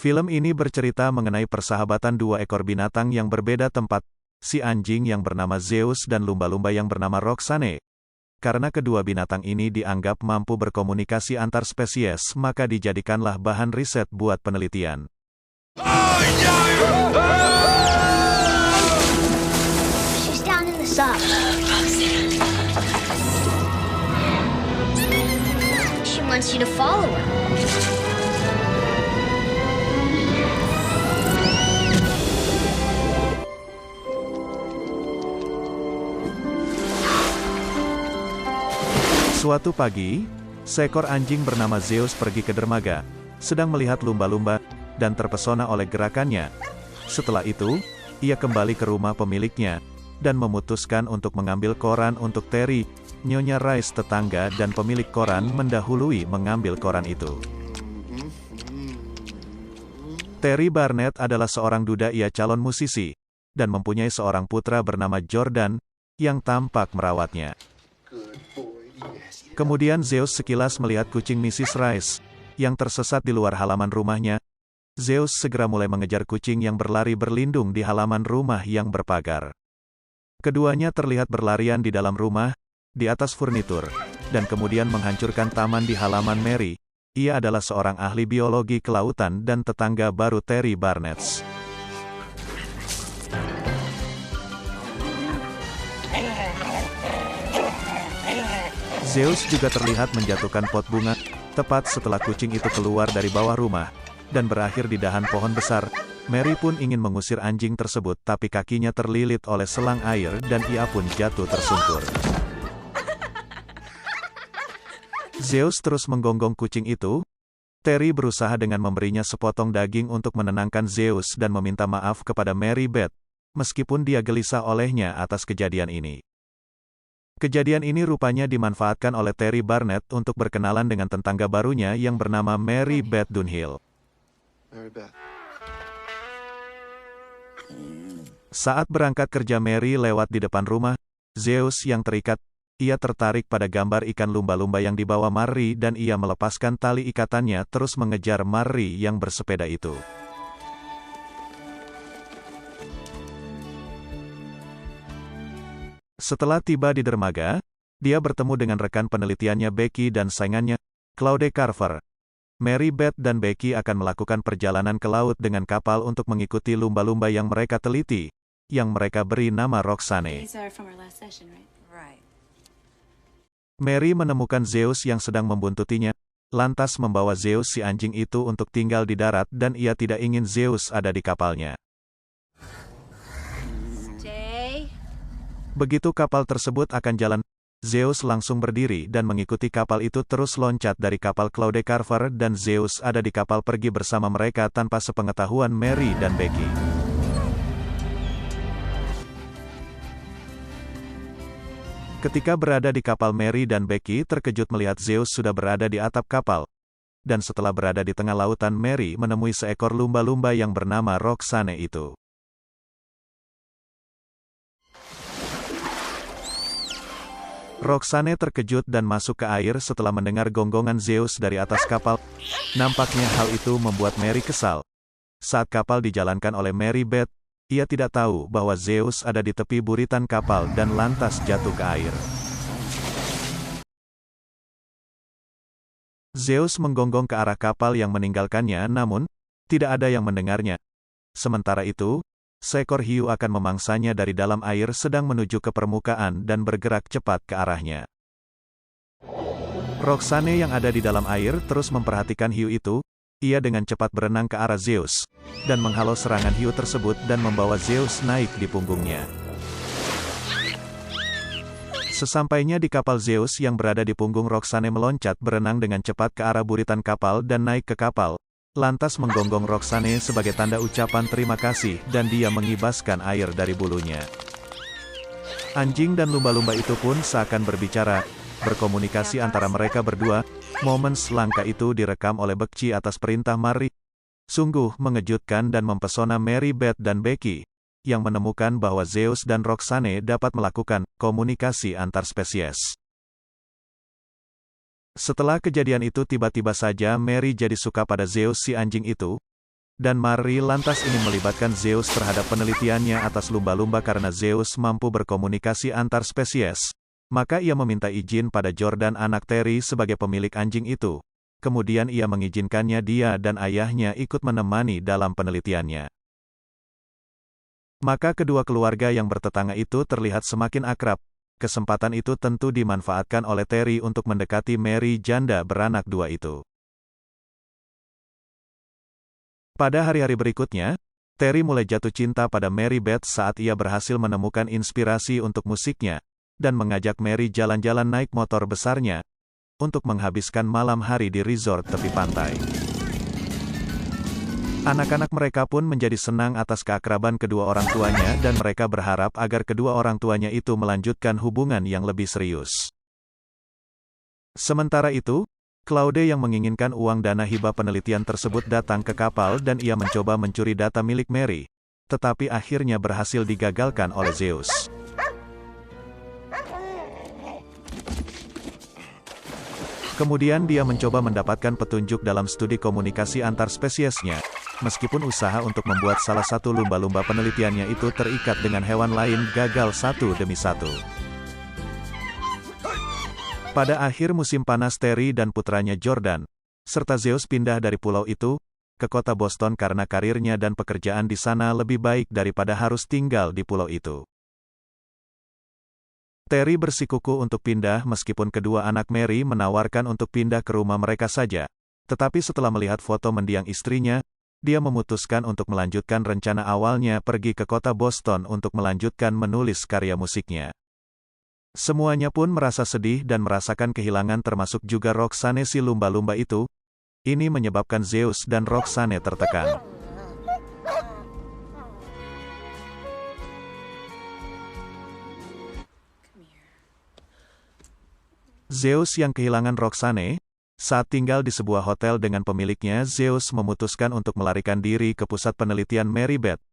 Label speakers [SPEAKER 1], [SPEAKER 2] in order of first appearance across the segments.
[SPEAKER 1] Film ini bercerita mengenai persahabatan dua ekor binatang yang berbeda tempat, si anjing yang bernama Zeus dan lumba-lumba yang bernama Roxane. Karena kedua binatang ini dianggap mampu berkomunikasi antar spesies, maka dijadikanlah bahan riset buat penelitian.
[SPEAKER 2] She's down in the sub. She wants you to follow her.
[SPEAKER 1] Suatu pagi, seekor anjing bernama Zeus pergi ke dermaga, sedang melihat lumba-lumba, dan terpesona oleh gerakannya. Setelah itu, ia kembali ke rumah pemiliknya, dan memutuskan untuk mengambil koran untuk Terry. Nyonya Rice tetangga dan pemilik koran mendahului mengambil koran itu. Terry Barnett adalah seorang duda, ia calon musisi, dan mempunyai seorang putra bernama Jordan, yang tampak merawatnya. Kemudian Zeus sekilas melihat kucing Mrs. Rice, yang tersesat di luar halaman rumahnya. Zeus segera mulai mengejar kucing yang berlari berlindung di halaman rumah yang berpagar. Keduanya terlihat berlarian di dalam rumah, di atas furnitur, dan kemudian menghancurkan taman di halaman Mary. Ia adalah seorang ahli biologi kelautan dan tetangga baru Terry Barnett. Zeus juga terlihat menjatuhkan pot bunga, tepat setelah kucing itu keluar dari bawah rumah, dan berakhir di dahan pohon besar. Mary pun ingin mengusir anjing tersebut, tapi kakinya terlilit oleh selang air dan ia pun jatuh tersungkur. Zeus terus menggonggong kucing itu. Terry berusaha dengan memberinya sepotong daging untuk menenangkan Zeus dan meminta maaf kepada Mary Beth, meskipun dia gelisah olehnya atas kejadian ini. Kejadian ini rupanya dimanfaatkan oleh Terry Barnett untuk berkenalan dengan tetangga barunya yang bernama Mary Beth Dunhill. Saat berangkat kerja, Mary lewat di depan rumah Zeus yang terikat. Ia tertarik pada gambar ikan lumba-lumba yang dibawa Mary dan ia melepaskan tali ikatannya terus mengejar Mary yang bersepeda itu. Setelah tiba di dermaga, dia bertemu dengan rekan penelitiannya Becky dan saingannya, Claude Carver. Mary Beth dan Becky akan melakukan perjalanan ke laut dengan kapal untuk mengikuti lumba-lumba yang mereka teliti, yang mereka beri nama Roxane. Mary menemukan Zeus yang sedang membuntutinya, lantas membawa Zeus si anjing itu untuk tinggal di darat dan ia tidak ingin Zeus ada di kapalnya. Begitu kapal tersebut akan jalan, Zeus langsung berdiri dan mengikuti kapal itu terus loncat dari kapal Claude Carver dan Zeus ada di kapal pergi bersama mereka tanpa sepengetahuan Mary dan Becky. Ketika berada di kapal, Mary dan Becky terkejut melihat Zeus sudah berada di atap kapal. Dan setelah berada di tengah lautan, Mary menemui seekor lumba-lumba yang bernama Roxane itu. Roxane terkejut dan masuk ke air setelah mendengar gonggongan Zeus dari atas kapal. Nampaknya hal itu membuat Mary kesal. Saat kapal dijalankan oleh Mary Beth, ia tidak tahu bahwa Zeus ada di tepi buritan kapal dan lantas jatuh ke air. Zeus menggonggong ke arah kapal yang meninggalkannya, namun tidak ada yang mendengarnya. Sementara itu, seekor hiu akan memangsanya dari dalam air sedang menuju ke permukaan dan bergerak cepat ke arahnya. Roxane yang ada di dalam air terus memperhatikan hiu itu. Ia dengan cepat berenang ke arah Zeus, dan menghalau serangan hiu tersebut dan membawa Zeus naik di punggungnya. Sesampainya di kapal, Zeus yang berada di punggung Roxane meloncat berenang dengan cepat ke arah buritan kapal dan naik ke kapal. Lantas menggonggong Roxane sebagai tanda ucapan terima kasih dan dia mengibaskan air dari bulunya. Anjing dan lumba-lumba itu pun seakan berbicara, berkomunikasi antara mereka berdua. Momen langka itu direkam oleh Becky atas perintah Mary. Sungguh mengejutkan dan mempesona Mary Beth dan Becky, yang menemukan bahwa Zeus dan Roxane dapat melakukan komunikasi antar spesies. Setelah kejadian itu tiba-tiba saja Mary jadi suka pada Zeus si anjing itu. Dan Marie lantas ingin melibatkan Zeus terhadap penelitiannya atas lumba-lumba karena Zeus mampu berkomunikasi antar spesies. Maka ia meminta izin pada Jordan anak Terry sebagai pemilik anjing itu. Kemudian ia mengizinkannya dia dan ayahnya ikut menemani dalam penelitiannya. Maka kedua keluarga yang bertetangga itu terlihat semakin akrab. Kesempatan itu tentu dimanfaatkan oleh Terry untuk mendekati Mary janda beranak dua itu. Pada hari-hari berikutnya, Terry mulai jatuh cinta pada Mary Beth saat ia berhasil menemukan inspirasi untuk musiknya, dan mengajak Mary jalan-jalan naik motor besarnya, untuk menghabiskan malam hari di resort tepi pantai. Anak-anak mereka pun menjadi senang atas keakraban kedua orang tuanya dan mereka berharap agar kedua orang tuanya itu melanjutkan hubungan yang lebih serius. Sementara itu, Claude yang menginginkan uang dana hibah penelitian tersebut datang ke kapal dan ia mencoba mencuri data milik Mary, tetapi akhirnya berhasil digagalkan oleh Zeus. Kemudian dia mencoba mendapatkan petunjuk dalam studi komunikasi antar spesiesnya, meskipun usaha untuk membuat salah satu lumba-lumba penelitiannya itu terikat dengan hewan lain gagal satu demi satu. Pada akhir musim panas Terry dan putranya Jordan, serta Zeus pindah dari pulau itu, ke kota Boston karena karirnya dan pekerjaan di sana lebih baik daripada harus tinggal di pulau itu. Terry bersikukuh untuk pindah meskipun kedua anak Mary menawarkan untuk pindah ke rumah mereka saja, tetapi setelah melihat foto mendiang istrinya, dia memutuskan untuk melanjutkan rencana awalnya pergi ke kota Boston untuk melanjutkan menulis karya musiknya. Semuanya pun merasa sedih dan merasakan kehilangan termasuk juga Roxanne si lumba-lumba itu. Ini menyebabkan Zeus dan Roxanne tertekan. Zeus yang kehilangan Roxanne, saat tinggal di sebuah hotel dengan pemiliknya, Zeus memutuskan untuk melarikan diri ke pusat penelitian Mary Beth.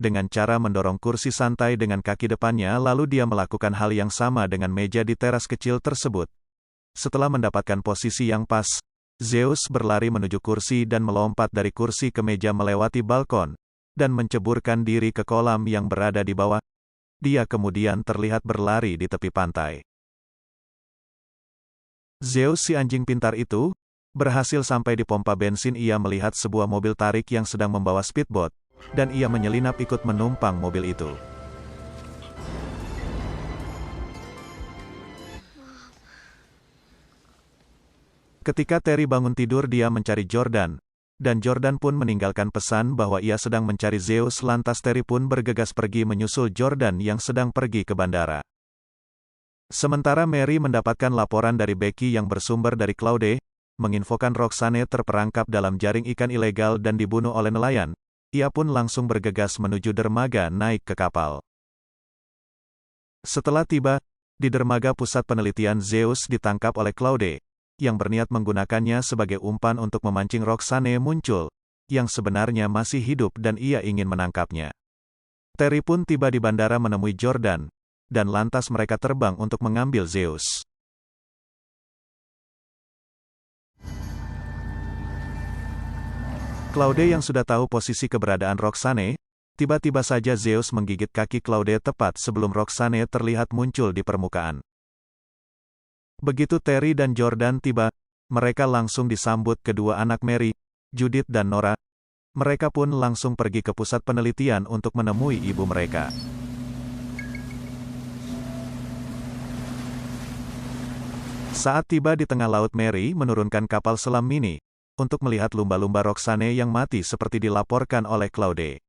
[SPEAKER 1] Dengan cara mendorong kursi santai dengan kaki depannya lalu dia melakukan hal yang sama dengan meja di teras kecil tersebut. Setelah mendapatkan posisi yang pas, Zeus berlari menuju kursi dan melompat dari kursi ke meja melewati balkon, dan menceburkan diri ke kolam yang berada di bawah. Dia kemudian terlihat berlari di tepi pantai. Zeus si anjing pintar itu, berhasil sampai di pompa bensin. Ia melihat sebuah mobil tarik yang sedang membawa speedboat, dan ia menyelinap ikut menumpang mobil itu. Ketika Terry bangun tidur dia mencari Jordan, dan Jordan pun meninggalkan pesan bahwa ia sedang mencari Zeus. Lantas Terry pun bergegas pergi menyusul Jordan yang sedang pergi ke bandara. Sementara Mary mendapatkan laporan dari Becky yang bersumber dari Claude, menginfokan Roxanne terperangkap dalam jaring ikan ilegal dan dibunuh oleh nelayan. Ia pun langsung bergegas menuju dermaga naik ke kapal. Setelah tiba di dermaga pusat penelitian, Zeus ditangkap oleh Claude, yang berniat menggunakannya sebagai umpan untuk memancing Roxanne muncul, yang sebenarnya masih hidup dan ia ingin menangkapnya. Terry pun tiba di bandara menemui Jordan, dan lantas mereka terbang untuk mengambil Zeus. Claude yang sudah tahu posisi keberadaan Roxanne, tiba-tiba saja Zeus menggigit kaki Claude tepat sebelum Roxanne terlihat muncul di permukaan. Begitu Terry dan Jordan tiba, mereka langsung disambut kedua anak Mary, Judith dan Nora. Mereka pun langsung pergi ke pusat penelitian untuk menemui ibu mereka. Saat tiba di tengah laut, Mary menurunkan kapal selam mini untuk melihat lumba-lumba Roxanne yang mati seperti dilaporkan oleh Claude.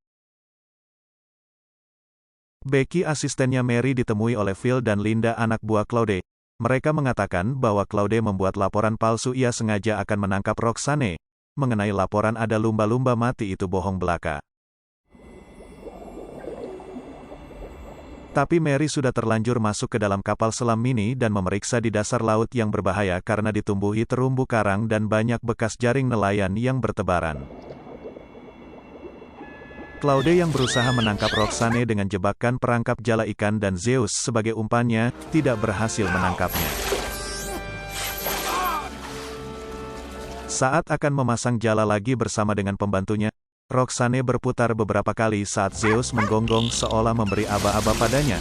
[SPEAKER 1] Becky asistennya Mary ditemui oleh Phil dan Linda anak buah Claude. Mereka mengatakan bahwa Claude membuat laporan palsu. Ia sengaja akan menangkap Roxanne. Mengenai laporan ada lumba-lumba mati itu bohong belaka. Tapi Mary sudah terlanjur masuk ke dalam kapal selam mini dan memeriksa di dasar laut yang berbahaya karena ditumbuhi terumbu karang dan banyak bekas jaring nelayan yang bertebaran. Claude yang berusaha menangkap Roxanne dengan jebakan perangkap jala ikan dan Zeus sebagai umpannya, tidak berhasil menangkapnya. Saat akan memasang jala lagi bersama dengan pembantunya, Roxane berputar beberapa kali saat Zeus menggonggong seolah memberi aba-aba padanya.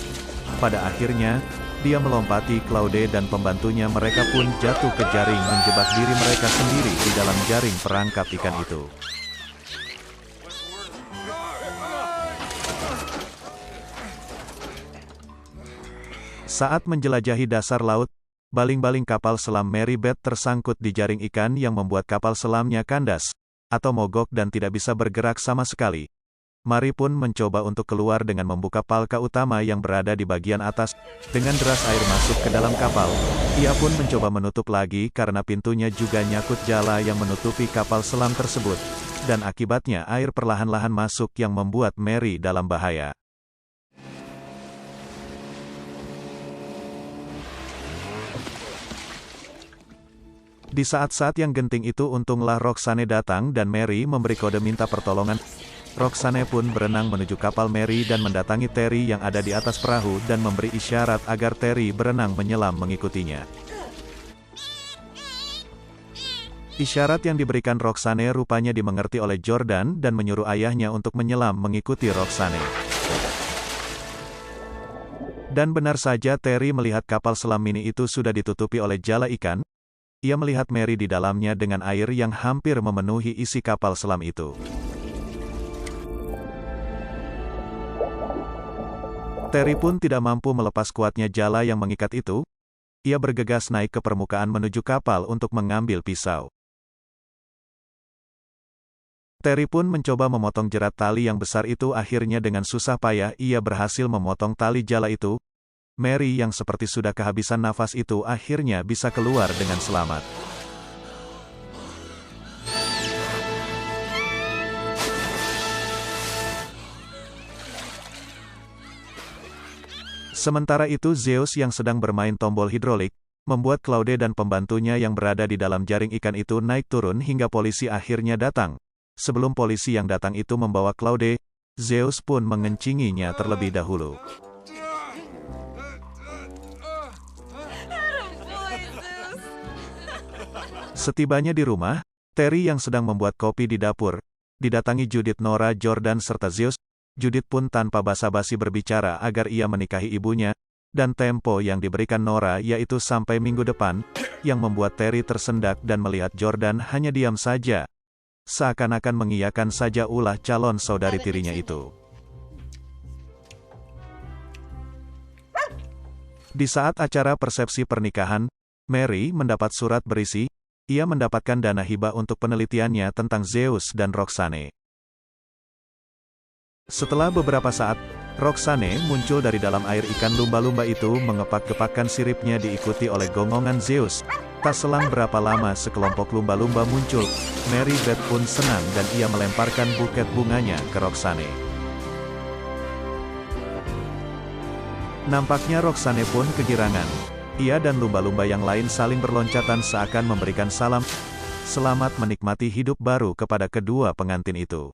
[SPEAKER 1] Pada akhirnya, dia melompati Claude dan pembantunya, mereka pun jatuh ke jaring menjebak diri mereka sendiri di dalam jaring perangkap ikan itu. Saat menjelajahi dasar laut, baling-baling kapal selam Mary Beth tersangkut di jaring ikan yang membuat kapal selamnya kandas, atau mogok dan tidak bisa bergerak sama sekali. Mary pun mencoba untuk keluar dengan membuka palka utama yang berada di bagian atas. Dengan deras air masuk ke dalam kapal, ia pun mencoba menutup lagi karena pintunya juga nyakut jala yang menutupi kapal selam tersebut. Dan akibatnya air perlahan-lahan masuk yang membuat Mary dalam bahaya. Di saat-saat yang genting itu untunglah Roxane datang dan Mary memberi kode minta pertolongan. Roxane pun berenang menuju kapal Mary dan mendatangi Terry yang ada di atas perahu dan memberi isyarat agar Terry berenang menyelam mengikutinya. Isyarat yang diberikan Roxane rupanya dimengerti oleh Jordan dan menyuruh ayahnya untuk menyelam mengikuti Roxane. Dan benar saja Terry melihat kapal selam mini itu sudah ditutupi oleh jala ikan. Ia melihat Mary di dalamnya dengan air yang hampir memenuhi isi kapal selam itu. Terry pun tidak mampu melepas kuatnya jala yang mengikat itu. Ia bergegas naik ke permukaan menuju kapal untuk mengambil pisau. Terry pun mencoba memotong jerat tali yang besar itu, akhirnya dengan susah payah ia berhasil memotong tali jala itu. Mary yang seperti sudah kehabisan nafas itu akhirnya bisa keluar dengan selamat. Sementara itu Zeus yang sedang bermain tombol hidrolik, membuat Claude dan pembantunya yang berada di dalam jaring ikan itu naik turun hingga polisi akhirnya datang. Sebelum polisi yang datang itu membawa Claude, Zeus pun mengencinginya terlebih dahulu. Setibanya di rumah, Terry yang sedang membuat kopi di dapur, didatangi Judith, Nora, Jordan serta Zeus. Judith pun tanpa basa-basi berbicara agar ia menikahi ibunya, dan tempo yang diberikan Nora yaitu sampai minggu depan, yang membuat Terry tersendak dan melihat Jordan hanya diam saja. Seakan-akan mengiyakan saja ulah calon saudari tirinya itu. Di saat acara persepsi pernikahan, Mary mendapat surat berisi, ia mendapatkan dana hibah untuk penelitiannya tentang Zeus dan Roxane. Setelah beberapa saat, Roxane muncul dari dalam air ikan lumba-lumba itu mengepak-gepakkan siripnya diikuti oleh gongongan Zeus. Tak selang berapa lama sekelompok lumba-lumba muncul, Mary Beth pun senang dan ia melemparkan buket bunganya ke Roxane. Nampaknya Roxane pun kegirangan. Ia dan lumba-lumba yang lain saling berloncatan seakan memberikan salam selamat menikmati hidup baru kepada kedua pengantin itu.